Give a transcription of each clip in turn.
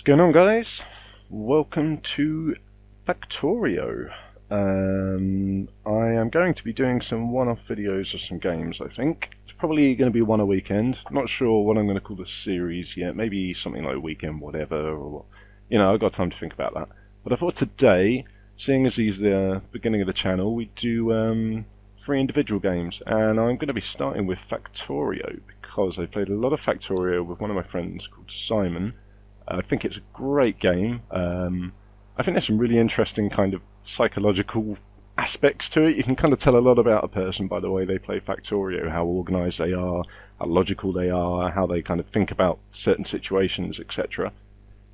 going on, guys? Welcome to Factorio. I am going to be doing some one-off videos of some games, I think. It's probably going to be one a weekend. Not sure what I'm going to call the series yet. Maybe something like Weekend Whatever, or, you know, I've got time to think about that. But I thought today, seeing as he's the beginning of the channel, we do 3 individual games. And I'm going to be starting with Factorio, because I played a lot of Factorio with one of my friends called Simon. I think it's a great game. I think there's some really interesting kind of psychological aspects to it. You can kind of tell a lot about a person by the way they play Factorio, how organised they are, how logical they are, how they kind of think about certain situations, etc.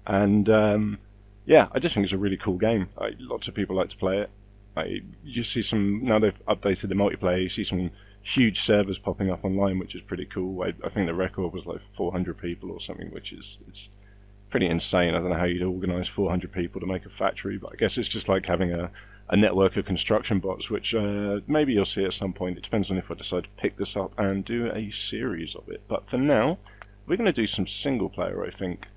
And yeah, I just think it's a really cool game. Lots of people like to play it. You see some, now they've updated the multiplayer, you see some huge servers popping up online, which is pretty cool. I think the record was like 400 people or something, which is pretty insane. I don't know how you'd organise 400 people to make a factory, but I guess it's just like having a network of construction bots, which maybe you'll see at some point. It depends on if I decide to pick this up and do a series of it. But for now, we're going to do some single player, I think.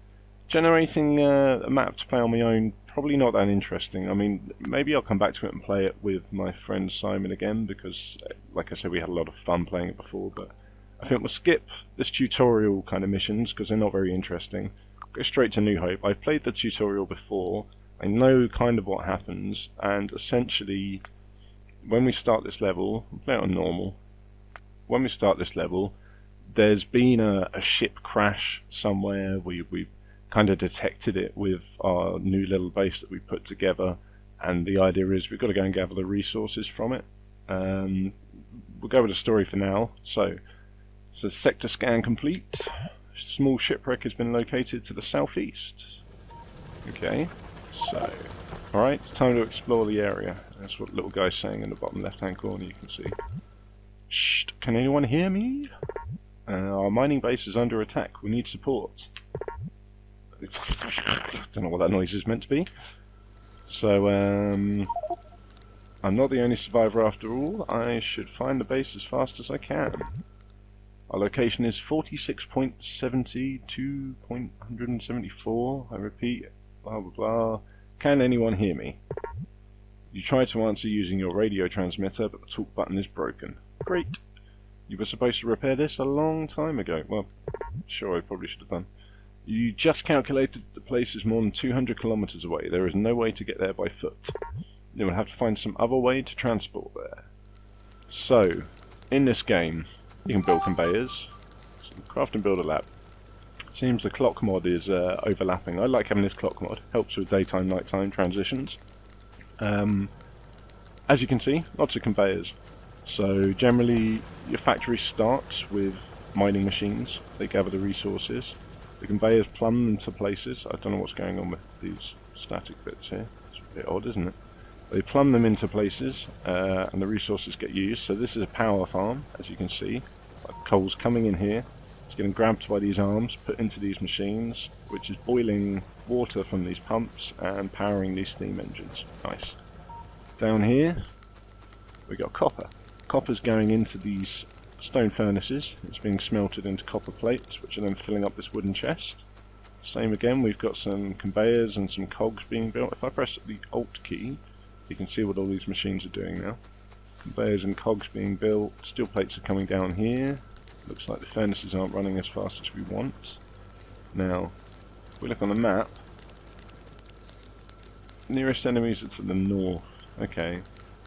Generating a map to play on my own, probably not that interesting. I mean, maybe I'll come back to it and play it with my friend Simon again, because, like I said, we had a lot of fun playing it before, but I think we'll skip this tutorial kind of missions, because they're not very interesting. Go straight to New Hope. I've played the tutorial before, I know kind of what happens, and essentially when we start this level, I'll play it on normal. When we start this level, there's been a ship crash somewhere. We've kind of detected it with our new little base that we put together, and the idea is we've got to go and gather the resources from it. We'll go with the story for now. So sector scan complete. Small shipwreck has been located to the southeast. Okay, so alright, it's time to explore the area. That's what the little guy's saying in the bottom left hand corner, you can see. Shh, can anyone hear me? Our mining base is under attack, we need support. Don't know what that noise is meant to be. So I'm not the only survivor after all. I should find the base as fast as I can. Our location is 46.70 to 174. I repeat, blah blah blah. Can anyone hear me? You try to answer using your radio transmitter, but the talk button is broken. Great. You were supposed to repair this a long time ago. Well, sure, I probably should have done. You just calculated that the place is more than 200 kilometers away. There is no way to get there by foot. You will have to find some other way to transport there. So, in this game, you can build conveyors, craft and build a lab. Seems the clock mod is overlapping. I like having this clock mod, helps with daytime, nighttime transitions. As you can see, lots of conveyors. So generally your factory starts with mining machines, they gather the resources. The conveyors plumb them to places. I don't know what's going on with these static bits here, it's a bit odd, isn't it? They plumb them into places and the resources get used. So this is a power farm, as you can see. Like coal's coming in here, it's getting grabbed by these arms, put into these machines, which is boiling water from these pumps and powering these steam engines. Nice. Down here we got copper. Copper's going into these stone furnaces. It's being smelted into copper plates, which are then filling up this wooden chest. Same again, we've got some conveyors and some cogs being built. If I press the Alt key, you can see what all these machines are doing now. Conveyors and cogs being built, steel plates are coming down here. Looks like the furnaces aren't running as fast as we want. Now, if we look on the map, nearest enemies are to the north. Okay,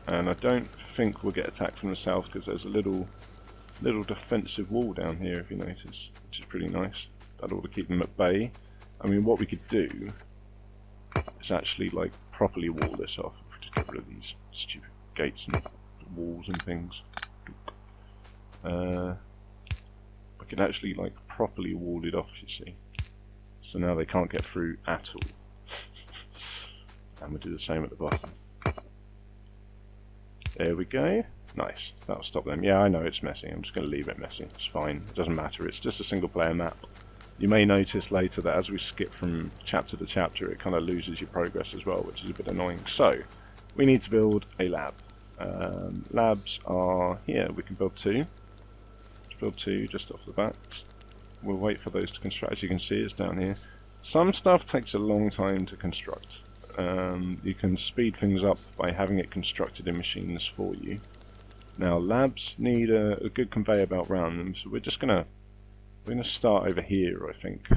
and I don't think we'll get attacked from the south because there's a little defensive wall down here, if you notice, which is pretty nice. That ought to keep them at bay. I mean, what we could do is actually like properly wall this off. Just get rid of these stupid gates and walls and things. I could actually like properly wall it off, you see. So now they can't get through at all. And we'll do the same at the bottom. There we go. Nice. That'll stop them. Yeah, I know it's messy. I'm just going to leave it messy. It's fine. It doesn't matter. It's just a single player map. You may notice later that as we skip from chapter to chapter, it kind of loses your progress as well, which is a bit annoying. So, we need to build a lab. Labs are here. We can build 2. Let's build 2 just off the bat. We'll wait for those to construct. As you can see, it's down here. Some stuff takes a long time to construct. You can speed things up by having it constructed in machines for you. Now labs need a good conveyor belt around them, so we're gonna start over here, I think,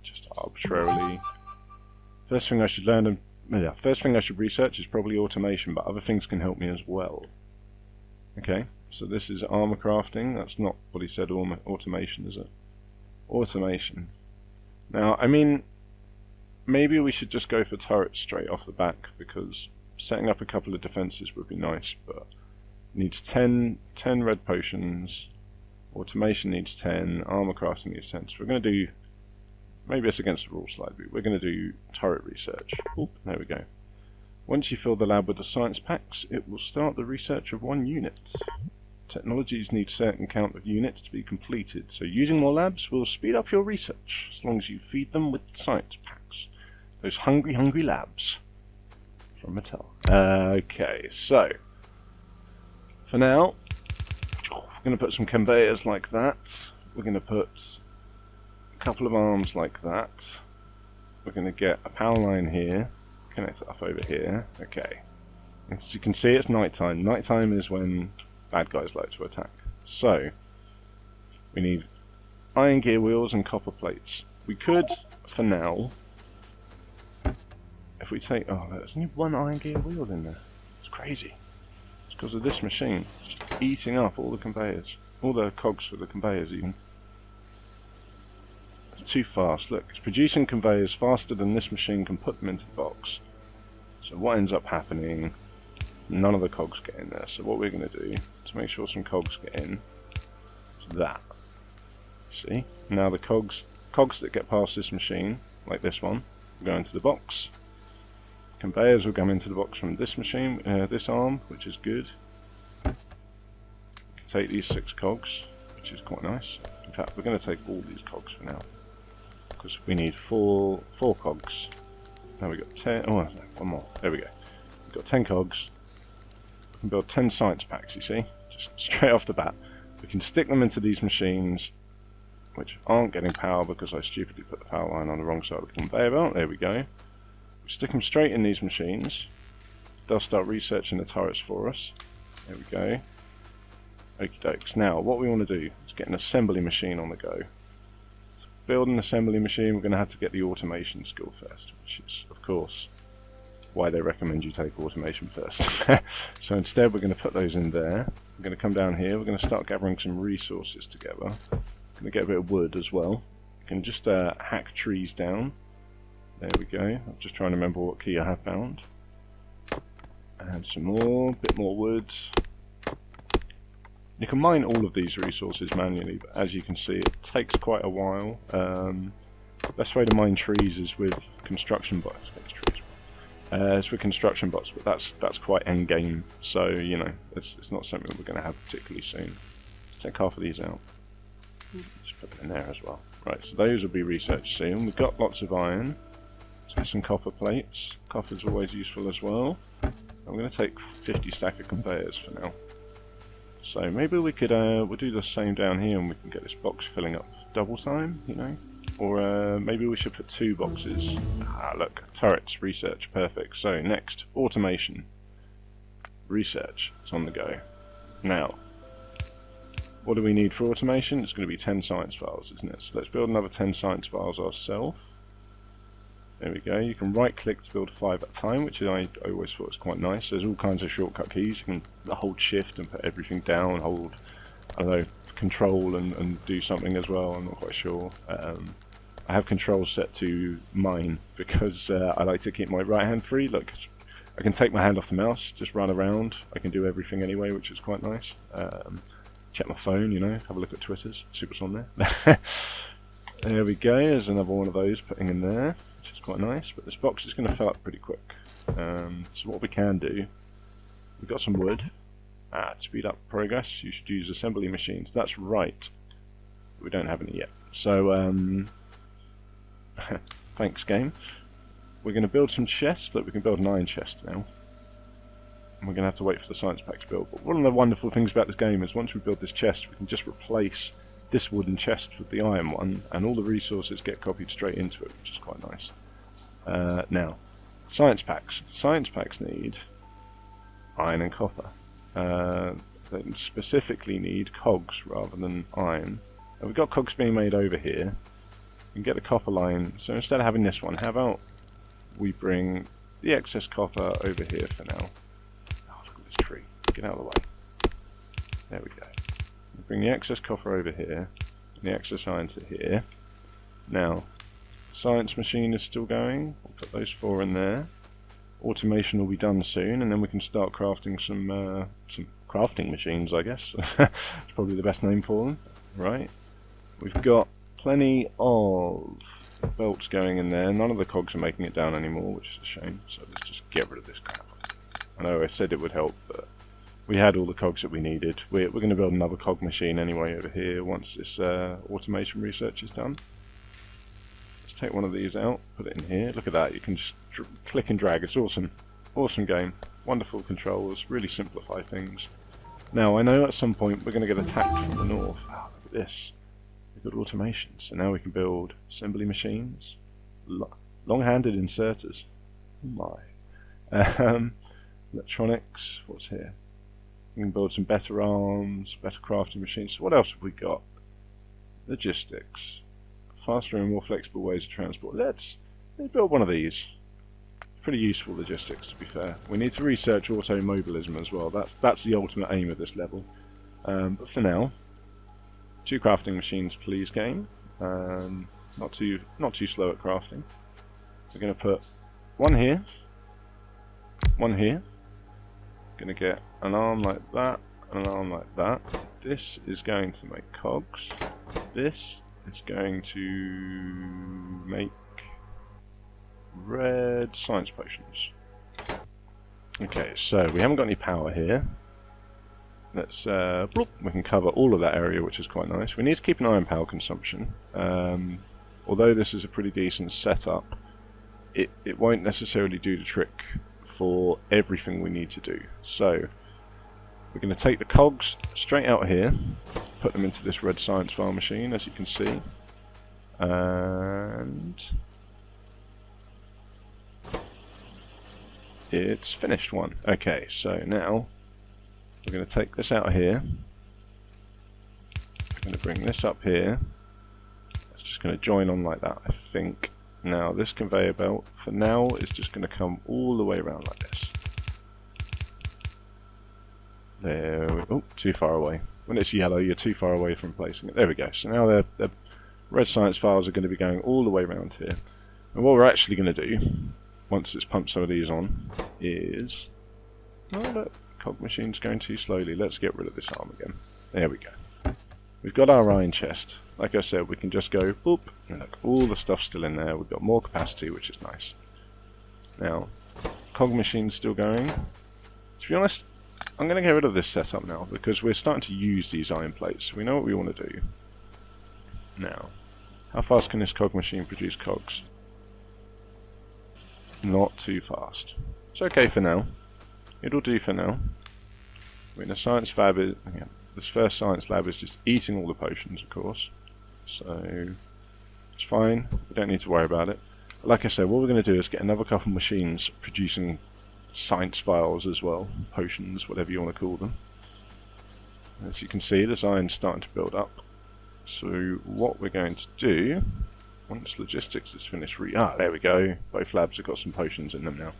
just arbitrarily. First thing I should research is probably automation, but other things can help me as well. Okay, so this is armor crafting. That's not what he said. Automation, is it? Automation. Now, I mean, maybe we should just go for turrets straight off the back, because setting up a couple of defenses would be nice, but needs 10 red potions, automation needs 10, armor crafting needs 10, so we're going to do, maybe it's against the rules slightly, we're going to do turret research. Oop, there we go. Once you fill the lab with the science packs, it will start the research of 1 unit. Technologies need a certain count of units to be completed, so using more labs will speed up your research, as long as you feed them with science packs. Those hungry, hungry labs. From Mattel. Okay, so, for now, we're going to put some conveyors like that. We're going to put a couple of arms like that. We're going to get a power line here, connect it up over here. Okay. As you can see, it's nighttime. Nighttime is when bad guys like to attack. So, we need iron gear wheels and copper plates. We could, for now, if we take... Oh, there's only 1 iron gear wheel in there. It's crazy. It's because of this machine. It's just eating up all the conveyors. All the cogs for the conveyors, even. It's too fast. Look, it's producing conveyors faster than this machine can put them into the box. So what ends up happening... None of the cogs get in there, so what we're going to do to make sure some cogs get in is that. See? Now the cogs that get past this machine, like this one, will go into the box. Conveyors will come into the box from this machine, this arm, which is good. We can take these 6 cogs, which is quite nice. In fact, we're going to take all these cogs for now, because we need 4 cogs. Now we've got 10, oh no, 1 more, there we go. We've got 10 cogs. We can build 10 science packs, you see, just straight off the bat. We can stick them into these machines, which aren't getting power because I stupidly put the power line on the wrong side of the conveyor belt. There we go. We stick them straight in these machines. They'll start researching the turrets for us. There we go. Okie dokes. Now, what we want to do is get an assembly machine on the go. To build an assembly machine, we're going to have to get the automation skill first, which is, of course, why they recommend you take automation first. So instead we're going to put those in there. We're going to come down here, we're going to start gathering some resources together. We're going to get a bit of wood as well. You can just hack trees down. There we go. I'm just trying to remember what key I have found. Add some more, bit more wood. You can mine all of these resources manually, but as you can see it takes quite a while. Best way to mine trees is with construction bots. It's with construction bots, but that's quite end game. So you know, it's not something we're going to have particularly soon. Take half of these out. Just put it in there as well. Right, so those will be researched soon. We've got lots of iron. Let's get some copper plates. Copper's always useful as well. I'm going to take 50 stack of conveyors for now. So maybe we could we'll do the same down here, and we can get this box filling up double time. You know. Or maybe we should put 2 boxes. Ah, look, turrets, research, perfect. So next, automation. Research, it's on the go. Now, what do we need for automation? It's going to be 10 science files, isn't it? So let's build another 10 science files ourselves. There we go. You can right click to build 5 at a time, which I always thought was quite nice. There's all kinds of shortcut keys. You can hold shift and put everything down, hold, I don't know, control and do something as well. I'm not quite sure. I have controls set to mine because I like to keep my right hand free. Look, I can take my hand off the mouse, just run around. I can do everything anyway, which is quite nice. Check my phone, you know, have a look at Twitter's, see what's on there. There we go, there's another one of those putting in there, which is quite nice. But this box is going to fill up pretty quick. So what we can do, we've got some wood. To speed up progress, you should use assembly machines. That's right. We don't have any yet. So, thanks game. We're going to build some chests. Look, we can build an iron chest now. And we're going to have to wait for the science pack to build. But one of the wonderful things about this game is once we build this chest, we can just replace this wooden chest with the iron one, and all the resources get copied straight into it, which is quite nice. Now, science packs. Science packs need iron and copper. They specifically need cogs rather than iron. And we've got cogs being made over here. We can get the copper line. So instead of having this one, how about we bring the excess copper over here for now. Oh, look at this tree. Get out of the way. There we go. We bring the excess copper over here, and the excess iron to here. Now, science machine is still going. We'll put those 4 in there. Automation will be done soon, and then we can start crafting some crafting machines, I guess. It's probably the best name for them. Right. We've got plenty of belts going in there. None of the cogs are making it down anymore, which is a shame. So let's just get rid of this crap. I know I said it would help, but we had all the cogs that we needed. We're going to build another cog machine anyway over here once this automation research is done. Let's take one of these out, put it in here. Look at that, you can just click and drag. It's awesome. Awesome game. Wonderful controls, really simplify things. Now, I know at some point we're going to get attacked from the north. Oh, look at this. We've got automation, so now we can build assembly machines, long-handed inserters. Oh my. Electronics, what's here? We can build some better arms, better crafting machines. So what else have we got? Logistics. Faster and more flexible ways of transport. Let's build one of these. Pretty useful logistics, to be fair. We need to research automobilism as well. That's the ultimate aim of this level. But for now, 2 crafting machines, please, game. Not too slow at crafting. We're going to put one here, one here. Going to get an arm like that, and an arm like that. This is going to make cogs. This is going to make red science potions. Okay, so we haven't got any power here. Let's bloop, we can cover all of that area, which is quite nice. We need to keep an eye on power consumption. Although this is a pretty decent setup, it won't necessarily do the trick for everything we need to do. So we're going to take the cogs straight out here, put them into this red science file machine, as you can see, and it's finished one. Okay, so now we're going to take this out of here. We're going to bring this up here. It's just going to join on like that, I think. Now this conveyor belt for now is just going to come all the way around like this. There we go. Oh, too far away. When it's yellow, you're too far away from placing it. There we go. So now the red science files are going to be going all the way around here. And what we're actually going to do, once it's pumped some of these on, is... Oh look, cog machine's going too slowly. Let's get rid of this arm again. There we go. We've got our iron chest. Like I said, we can just go boop, and look, all the stuff's still in there. We've got more capacity, which is nice. Now, cog machine's still going. To be honest, I'm going to get rid of this setup now, because we're starting to use these iron plates. We know what we want to do. Now, how fast can this cog machine produce cogs? Not too fast. It's okay for now. It'll do for now. I mean, the science lab is... Yeah, this first science lab is just eating all the potions, of course. So, it's fine. We don't need to worry about it. Like I said, what we're going to do is get another couple of machines producing science files as well. Potions, whatever you want to call them. As you can see, this iron's starting to build up. So, what we're going to do, once logistics is finished... there we go. Both labs have got some potions in them now.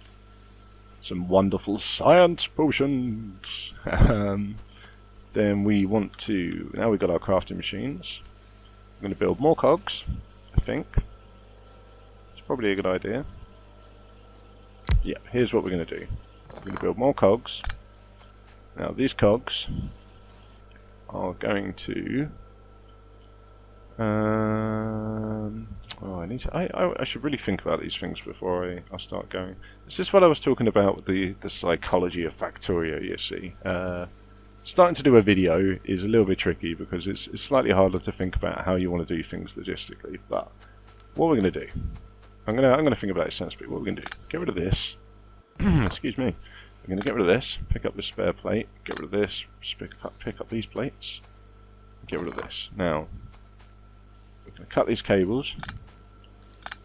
Some wonderful science potions! Then we want to... Now we've got our crafting machines. I'm going to build more cogs, I think. It's probably a good idea. Yeah, here's what we're going to do. We're going to build more cogs. Now these cogs are going to... I should really think about these things before I start going. This is what I was talking about with the psychology of Factorio, you see. Starting to do a video is a little bit tricky because it's slightly harder to think about how you want to do things logistically. But what we're going to do, I'm going to think about it sensibly. What we're going to do, get rid of this. Excuse me. We're going to get rid of this, pick up this spare plate, get rid of this, pick up these plates. get rid of this. Now, we're going to cut these cables.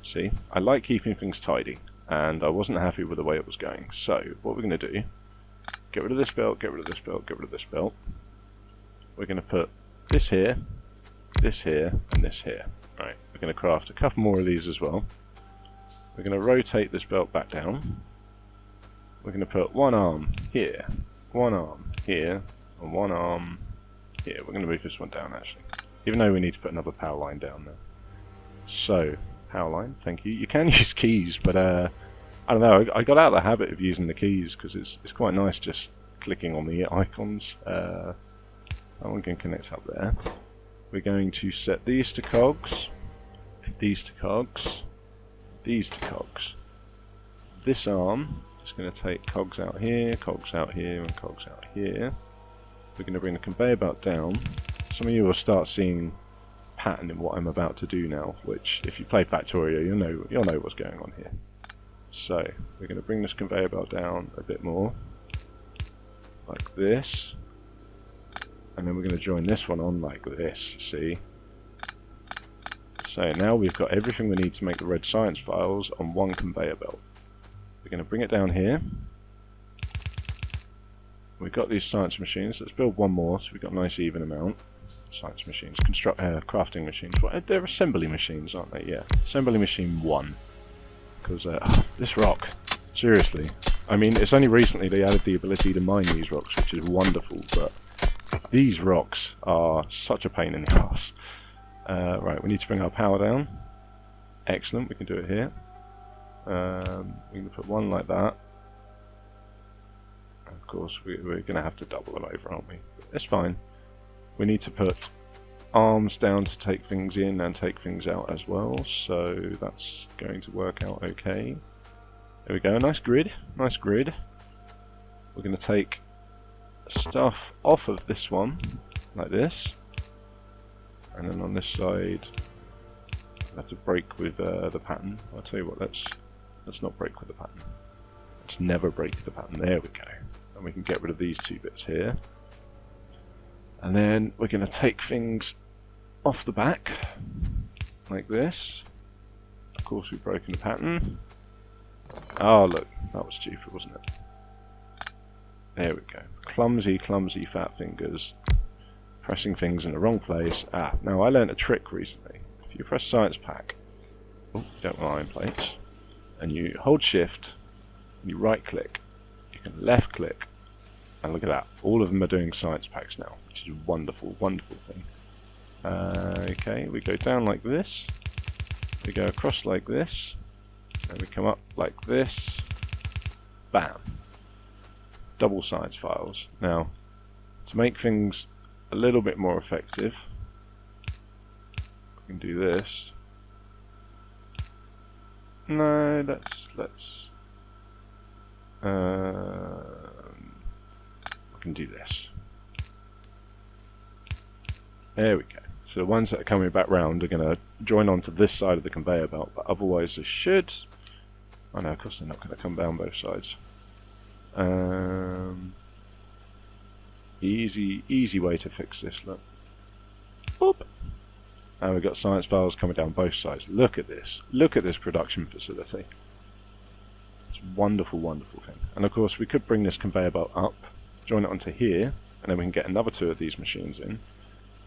See, I like keeping things tidy, and I wasn't happy with the way it was going. So, what we're going to do, get rid of this belt, get rid of this belt, get rid of this belt. We're going to put this here, and this here. Right, we're going to craft a couple more of these as well. We're going to rotate this belt back down. We're going to put one arm here, one arm here, and one arm here. We're going to move this one down actually, even though we need to put another power line down there. So, power line, thank you. You can use keys, but I don't know, I got out of the habit of using the keys because it's quite nice just clicking on the icons. That one can connect up there. We're going to set these to cogs, these to cogs, these to cogs. This arm is going to take cogs out here, and cogs out here. We're going to bring the conveyor belt down. Some of you will start seeing pattern in what I'm about to do now, which if you play Factorio, you'll know what's going on here. So we're going to bring this conveyor belt down a bit more, like this, and then we're going to join this one on like this. See? So now we've got everything we need to make the red science files on one conveyor belt. We're going to bring it down here. We've got these science machines. Let's build one more so we've got a nice even amount. Science machines, crafting machines. Well, they're assembly machines, aren't they? Yeah, assembly machine 1. Because this rock, seriously. I mean, it's only recently they added the ability to mine these rocks, which is wonderful. But these rocks are such a pain in the ass. Right, we need to bring our power down. Excellent, we can do it here. We're going to put one like that. Of course, we're going to have to double them over, aren't we? It's fine. We need to put arms down to take things in and take things out as well, so that's going to work out okay. There we go, nice grid, nice grid. We're going to take stuff off of this one, like this. And then on this side, I have to break with the pattern. I'll tell you what, let's not break with the pattern. Let's never break with the pattern. There we go. And we can get rid of these two bits here. And then we're going to take things off the back, like this. Of course, we've broken the pattern. Oh, look, that was stupid, wasn't it? There we go. Clumsy, clumsy fat fingers. Pressing things in the wrong place. Now I learned a trick recently. If you press Science Pack, oh, don't want iron plates, and you hold Shift, and you right click, you can left click, and look at that. All of them are doing Science Packs now, which is a wonderful, wonderful thing. Okay, we go down like this, we go across like this, and we come up like this. Bam. Double science files. Now, to make things a little bit more effective, we can do this. No, let's we can do this. There we go. So the ones that are coming back round are going to join onto this side of the conveyor belt, but otherwise they should. Oh no, of course they're not going to come down both sides. Easy way to fix this, look. Boop. And we've got science files coming down both sides. Look at this. Look at this production facility. It's a wonderful, wonderful thing. And of course we could bring this conveyor belt up, join it onto here, and then we can get another two of these machines in.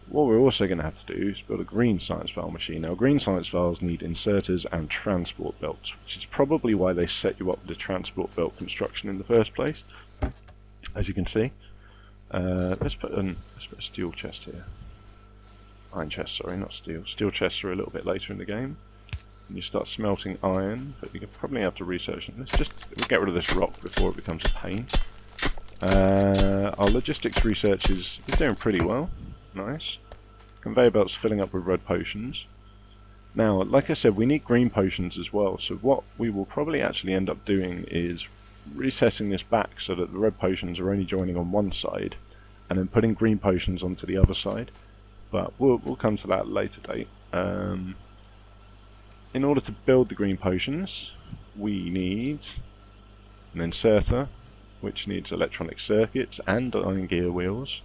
What we're also going to have to do is build a green science file machine. Now green science files need inserters and transport belts, which is probably why they set you up with the transport belt construction in the first place, as you can see. Let's put a steel chest here. Iron chest, sorry, not steel. Steel chests are a little bit later in the game. And you start smelting iron, but you could probably have to research it. We'll get rid of this rock before it becomes a pain. Our logistics research is doing pretty well. Nice. Conveyor belt's filling up with red potions. Now, like I said, we need green potions as well, so what we will probably actually end up doing is resetting this back so that the red potions are only joining on one side, and then putting green potions onto the other side. But we'll come to that at a later date. In order to build the green potions, we need an inserter, which needs electronic circuits and iron gear wheels.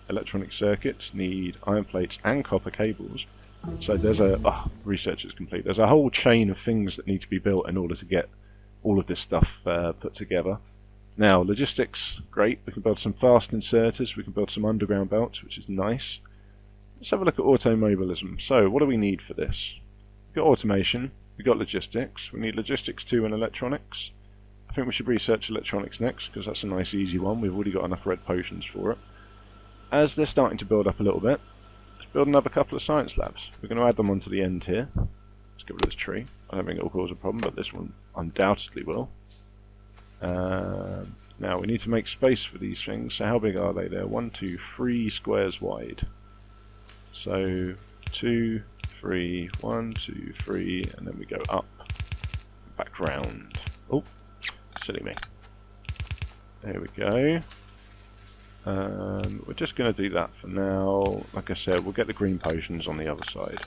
Electronic circuits need iron plates and copper cables. So there's research is complete. There's a whole chain of things that need to be built in order to get all of this stuff put together. Now, logistics, great. We can build some fast inserters. We can build some underground belts, which is nice. Let's have a look at automobilism. So, what do we need for this? We've got automation. We've got logistics. We need logistics 2 and electronics. I think we should research electronics next, because that's a nice easy one. We've already got enough red potions for it. As they're starting to build up a little bit, build another couple of science labs. We're going to add them onto the end here. Let's get rid of this tree. I don't think it will cause a problem, but this one undoubtedly will. Now we need to make space for these things. So how big are they? They're 1, 2, 3 squares wide. So 2, 3, 1, 2, 3, and then we go up, back round. Oh, silly me. There we go. We're just going to do that for now. Like I said, we'll get the green potions on the other side.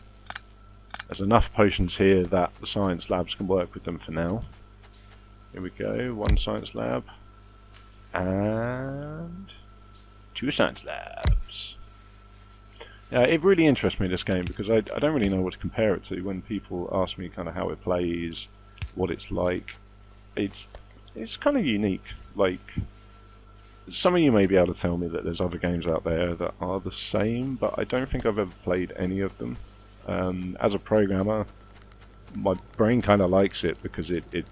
There's enough potions here that the science labs can work with them for now. Here we go, 1 science lab and 2 science labs. Yeah, it really interests me, this game, because I don't really know what to compare it to when people ask me kind of how it plays, what it's like. It's kind of unique. Like, some of you may be able to tell me that there's other games out there that are the same, but I don't think I've ever played any of them. As a programmer, my brain kind of likes it because it's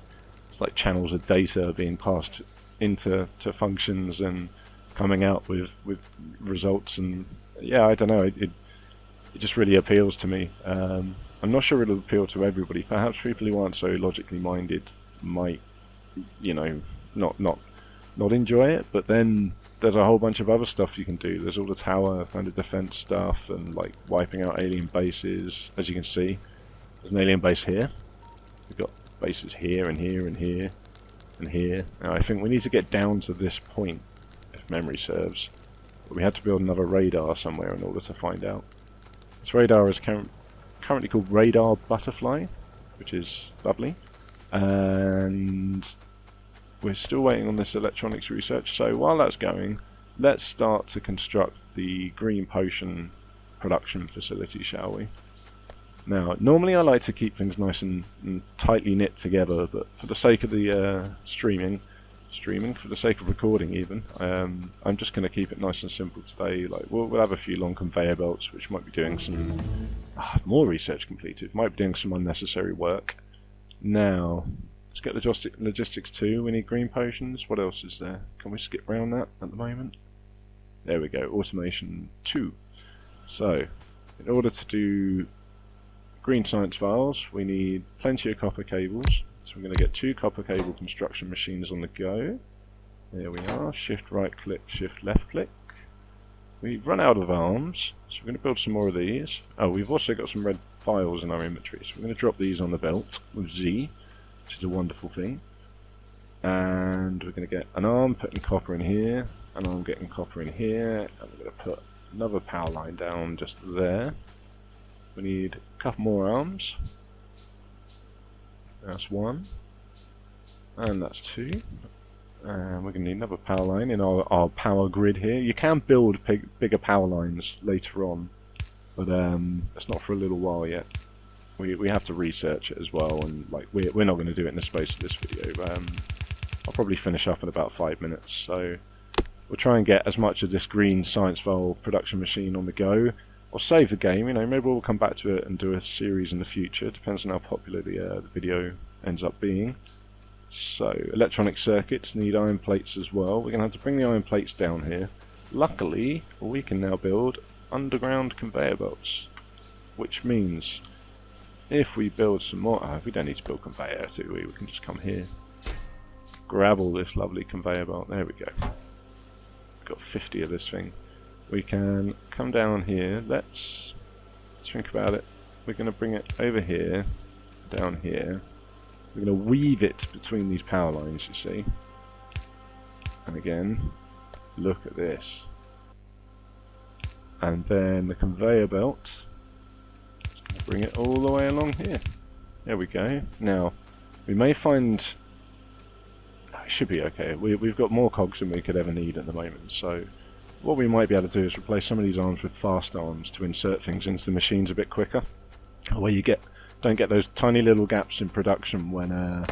like channels of data being passed into functions and coming out with results, and yeah, I don't know, it just really appeals to me. I'm not sure it'll appeal to everybody. Perhaps people who aren't so logically minded might, you know, not enjoy it, but then there's a whole bunch of other stuff you can do. There's all the tower kind of defense stuff and like wiping out alien bases. As you can see, there's an alien base here. We've got bases here and here and here and here. Now I think we need to get down to this point, if memory serves. But we had to build another radar somewhere in order to find out. This radar is currently called Radar Butterfly, which is lovely. And we're still waiting on this electronics research, so while that's going, let's start to construct the green potion production facility, shall we? Now, normally I like to keep things nice and tightly knit together, but for the sake of the streaming, for the sake of recording even, I'm just going to keep it nice and simple today. Like we'll have a few long conveyor belts, which might be doing some more research completed, might be doing some unnecessary work. Now, let's get the logistics 2. We need green potions. What else is there? Can we skip around that at the moment? There we go. Automation 2. So, in order to do green science files, we need plenty of copper cables. So we're going to get 2 copper cable construction machines on the go. There we are. Shift right click, shift left click. We've run out of arms, so we're going to build some more of these. Oh, we've also got some red files in our inventory, so we're going to drop these on the belt with Z, which is a wonderful thing. And we're going to get an arm putting copper in here, an arm getting copper in here, and we're going to put another power line down just there. We need a couple more arms. That's 1, and that's 2. And we're going to need another power line in our power grid here. You can build bigger power lines later on, but it's not for a little while yet. We have to research it as well, and like we're not going to do it in the space of this video. I'll probably finish up in about 5 minutes, so we'll try and get as much of this green science file production machine on the go. I'll save the game, you know, maybe we'll come back to it and do a series in the future. Depends on how popular the video ends up being. So, electronic circuits need iron plates as well. We're going to have to bring the iron plates down here. Luckily, we can now build underground conveyor belts, which means if we build some more... we don't need to build conveyor, do we? We can just come here, grab all this lovely conveyor belt. There we go. We've got 50 of this thing. We can come down here. Let's think about it. We're going to bring it over here, down here. We're going to weave it between these power lines, you see. And again, look at this. And then the conveyor belt, bring it all the way along here. There we go. Now, we may find... it should be okay. We've got more cogs than we could ever need at the moment, so what we might be able to do is replace some of these arms with fast arms to insert things into the machines a bit quicker, where you don't get those tiny little gaps in production when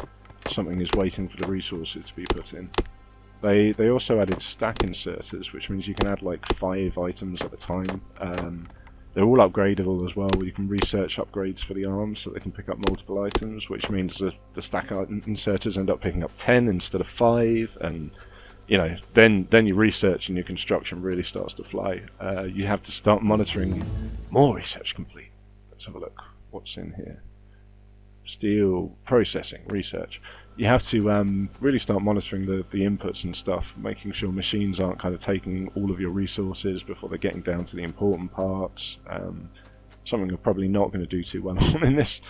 something is waiting for the resources to be put in. They also added stack inserters, which means you can add like 5 items at a time. They're all upgradable as well. You can research upgrades for the arms so they can pick up multiple items, which means the stack inserters end up picking up 10 instead of 5, and you know, then your research and your construction really starts to fly. You have to start monitoring more research complete. Let's have a look. What's in here? Steel processing research. You have to really start monitoring the inputs and stuff, making sure machines aren't kind of taking all of your resources before they're getting down to the important parts. Something I'm probably not going to do too well on in this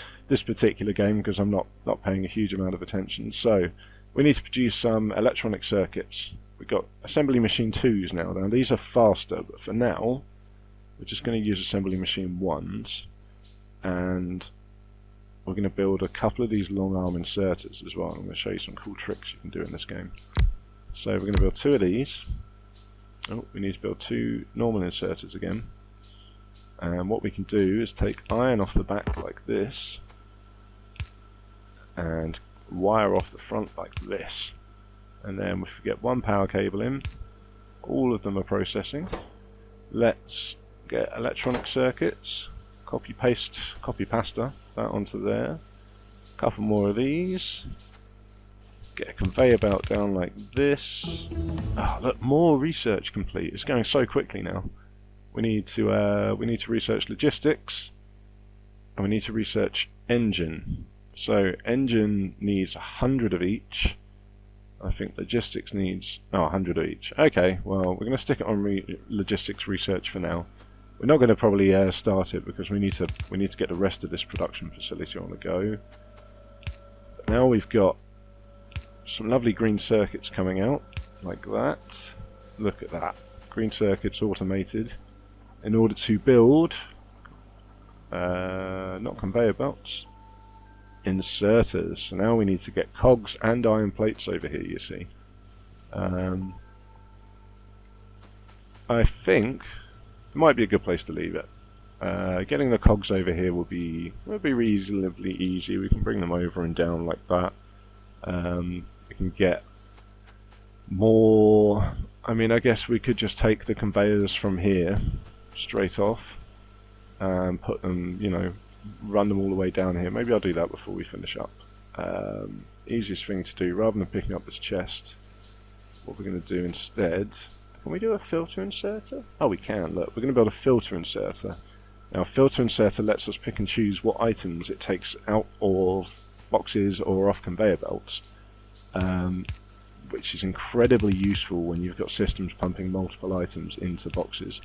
particular game because I'm not paying a huge amount of attention. So we need to produce some electronic circuits. We've got assembly machine 2s now. Now these are faster, but for now we're just going to use assembly machine 1s, and we're going to build a couple of these long arm inserters as well. I'm going to show you some cool tricks you can do in this game. So we're going to build 2 of these. Oh, we need to build 2 normal inserters again. And what we can do is take iron off the back like this, and wire off the front like this. And then if we get 1 power cable in, all of them are processing. Let's get electronic circuits. Copy pasta that onto there. A couple more of these. Get a conveyor belt down like this. Oh, look, more research complete. It's going so quickly now. We need to research logistics, and we need to research engine. So engine needs 100 of each. I think logistics needs 100 of each. Okay, well we're going to stick it on logistics research for now. We're not going to probably start it because we need to get the rest of this production facility on the go. But now we've got some lovely green circuits coming out like that. Look at that, green circuits automated in order to build not conveyor belts, inserters. So now we need to get cogs and iron plates over here, you see. I think it might be a good place to leave it. Getting the cogs over here will be reasonably easy. We can bring them over and down like that. We can get more. I mean, I guess we could just take the conveyors from here straight off and put them, you know, run them all the way down here. Maybe I'll do that before we finish up. Easiest thing to do, rather than picking up this chest, what we're going to do instead, can we do a filter inserter? Oh, we can. Look, we're going to build a filter inserter. Now, a filter inserter lets us pick and choose what items it takes out of boxes or off conveyor belts, which is incredibly useful when you've got systems pumping multiple items into boxes.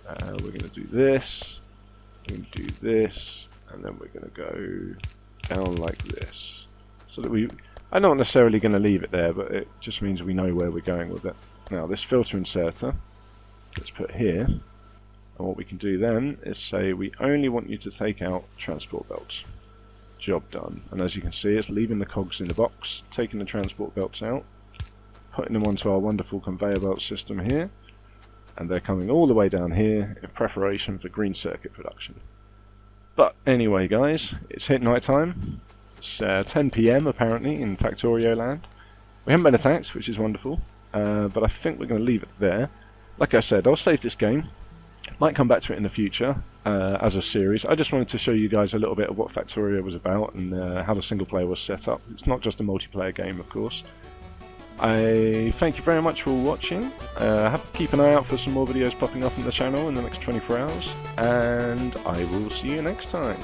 We're going to do this, we're going to do this, and then we're going to go down like this. So that I'm not necessarily going to leave it there, but it just means we know where we're going with it. Now this filter inserter, let's put here, and what we can do then is say we only want you to take out transport belts. Job done. And as you can see, it's leaving the cogs in the box, taking the transport belts out, putting them onto our wonderful conveyor belt system here, and they're coming all the way down here in preparation for green circuit production. But anyway guys, it's hit night time. It's 10 PM apparently in Factorio land. We haven't been attacked, which is wonderful. But I think we're going to leave it there. Like I said, I'll save this game. Might come back to it in the future as a series. I just wanted to show you guys a little bit of what Factorio was about and how the single player was set up. It's not just a multiplayer game, of course. I thank you very much for watching. Keep an eye out for some more videos popping up on the channel in the next 24 hours. And I will see you next time.